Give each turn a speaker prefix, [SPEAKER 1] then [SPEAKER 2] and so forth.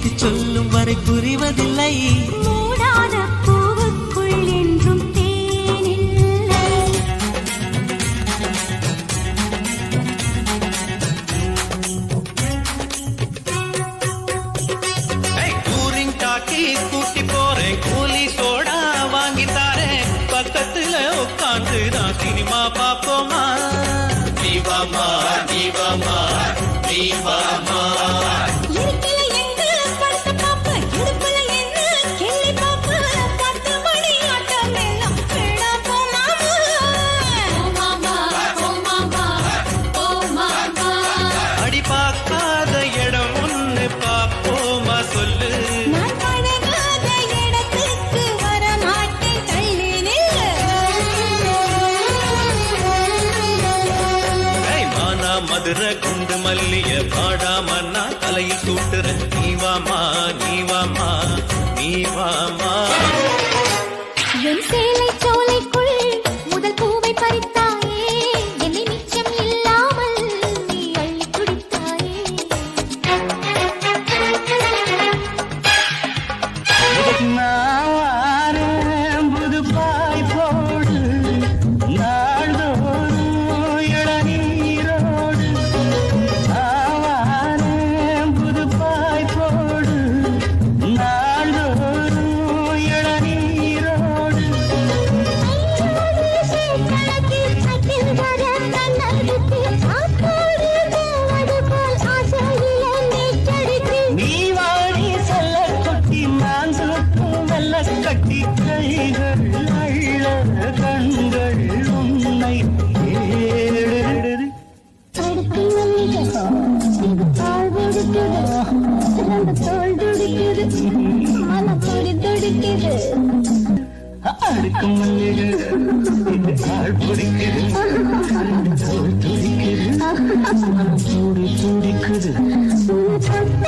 [SPEAKER 1] எடுத்து சொல்லும் வரை புரிவதில்லை.
[SPEAKER 2] மூடாத பூவுக்குள் என்றும் தேனில்லை.
[SPEAKER 1] கூலிங் டாக்கி கூட்டி போறேன், கூலி சோடா வாங்கி தாரேன், பக்கத்துல உட்காந்து நான் சினிமா பாப்போமா? தீபாமா தீபாமா தீபாமா.
[SPEAKER 2] இருக்கையில எங்க படுத்து பாப்பு, இடுப்புல என்ன கிள்ளி பாப்பு, 10 மணி ஆட்டம் எல்லாம் வேணா போமாமா. போமாமா போமாமா.
[SPEAKER 1] அடி பார்க்காத இடம் ஒண்ணு பாப்போமா சொல்லு.
[SPEAKER 2] நான் பழகாத இடத்துக்கு வர மாட்டேன், தள்ளி நில்லு.
[SPEAKER 1] மானா மதுரை குண்டு மல்லிய பாடாமன்னா தலையில் சூட்டுறேன். நீவாமா நீவாமா நீவாமா.
[SPEAKER 2] என் சேலை சோலைக்குள் முதல் பூவை பறித்தாயே, என்னை மிச்சம் இல்லாமல் நீ அள்ளி குடித்தாயே.
[SPEAKER 3] புதுப்பாய் போடு நாள்தோறும் இளநீரோடு. புதுப்பாய் போடு நாள்தோறும் இளநீரோடு.
[SPEAKER 2] கணக்கில் சட்டில் வர கண்ணடித்து ஆத்தோடு போவது போல் ஆசையிலே நீச்சடித்து.
[SPEAKER 3] நீ வாடி செல்ல கொட்டி நான் சுற்றும் வெள்ள கட்டி கைகள் அள்ள கண்கள் உன்னை ஏடுது.
[SPEAKER 2] அடுத்து மல்லிகை இது பால் கொடுக்குது, ரெண்டு தோல் துடிக்குது, மனம் துடி துடிக்குது.
[SPEAKER 3] அடுக்கும் மல்லிகை இந்த ஆள் பிடிக்குது, தோல் துடிக்குது, மனம் துடி துடிக்குது.
[SPEAKER 2] உன்னை தொட்டு